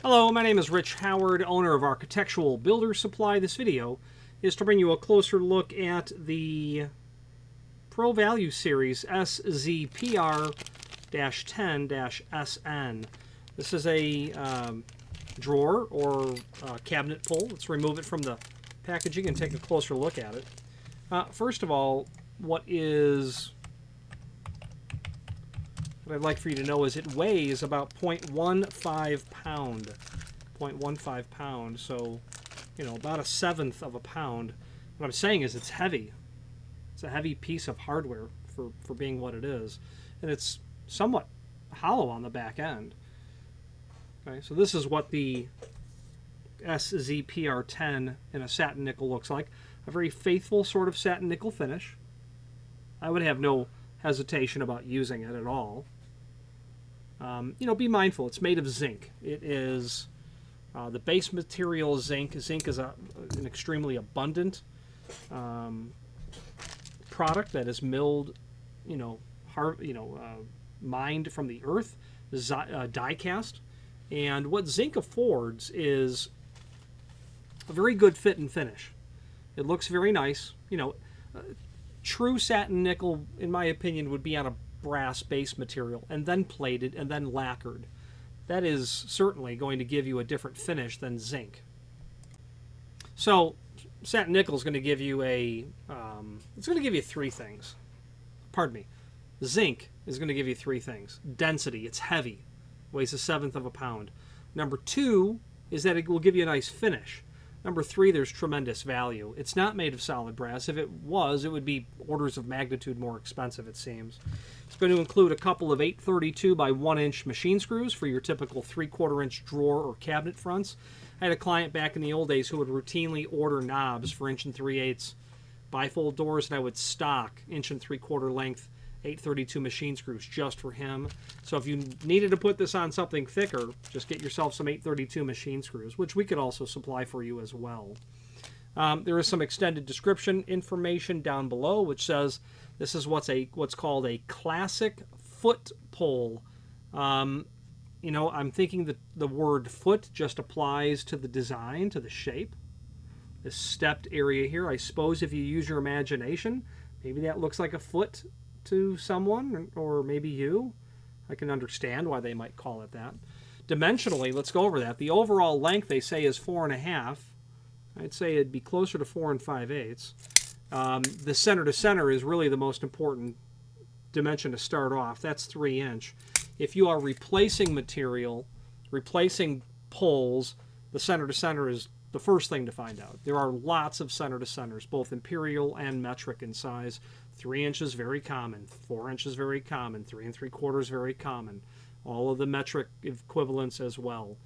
Hello, my name is Rich Howard, owner of Architectural Builder Supply. This video is to bring you a closer look at the Pro Value Series SZPR10-SN. This is a drawer or cabinet pull. Let's remove it from the packaging and take a closer look at it. First of all, what I'd like for you to know is it weighs about 0.15 pound. 0.15 pound, so, you know, about 1/7 of a pound. What I'm saying is it's heavy. It's a heavy piece of hardware for being what it is. And it's somewhat hollow on the back end. Okay, so this is what the SZPR10 in a satin nickel looks like. A very faithful sort of satin nickel finish. I would have no hesitation about using it at all. You know, be mindful. It's made of zinc. It is the base material is zinc. Zinc is an extremely abundant product that is milled, mined from the earth, die cast, and what zinc affords is a very good fit and finish. It looks very nice. You know, true satin nickel, in my opinion, would be on a brass base material and then plated and then lacquered. That is certainly going to give you a different finish than zinc. So satin nickel is going to give you it's going to give you three things. Pardon me. Zinc is going to give you three things. Density, it's heavy, weighs 1/7 of a pound. Number two is that it will give you a nice finish. Number three, there's tremendous value. It's not made of solid brass. If it was, it would be orders of magnitude more expensive, it seems. It's going to include a couple of 832 by 1 inch machine screws for your typical 3/4 inch drawer or cabinet fronts. I had a client back in the old days who would routinely order knobs for 1 3/8 bifold doors, and I would stock 1 3/4 length 832 machine screws just for him. So if you needed to put this on something thicker, just get yourself some 832 machine screws, which we could also supply for you as well. There is some extended description information down below, which says this is what's called a classic foot pull. You know, I'm thinking that the word foot just applies to the design, to the shape. This stepped area here, I suppose if you use your imagination, maybe that looks like a foot to someone, or maybe you. I can understand why they might call it that. Dimensionally, let's go over that. The overall length, they say, is 4.5. I'd say it'd be closer to 4 5/8. The center to center is really the most important dimension to start off. That's 3 inch. If you are replacing material, replacing poles, the center to center is the first thing to find out. There are lots of center to centers, both imperial and metric in size. 3 inches very common, 4 inches very common, 3 3/4 very common. All of the metric equivalents as well.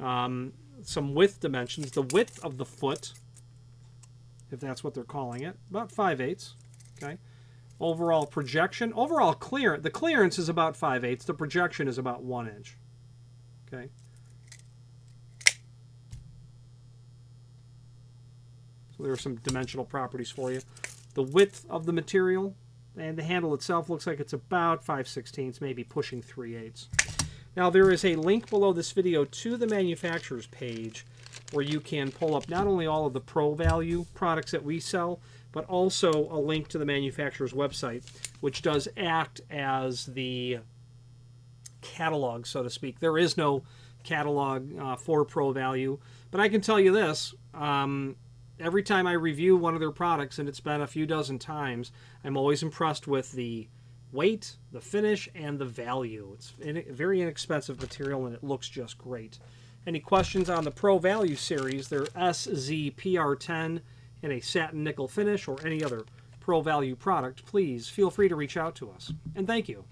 Some width dimensions. The width of the foot, if that's what they're calling it, about 5/8. Okay. Overall projection, overall clearance. The clearance is about 5/8. The projection is about 1 inch. Okay. So there are some dimensional properties for you. The width of the material and the handle itself looks like it's about 5/16, maybe pushing 3/8. Now there is a link below this video to the manufacturer's page where you can pull up not only all of the Pro Value products that we sell, but also a link to the manufacturer's website, which does act as the catalog, so to speak. There is no catalog for Pro Value, but I can tell you this. Every time I review one of their products, and it's been a few dozen times, I'm always impressed with the weight, the finish, and the value. It's a very inexpensive material, and it looks just great. Any questions on the Pro Value series, their SZPR10 in a satin nickel finish, or any other Pro Value product, please feel free to reach out to us. And thank you.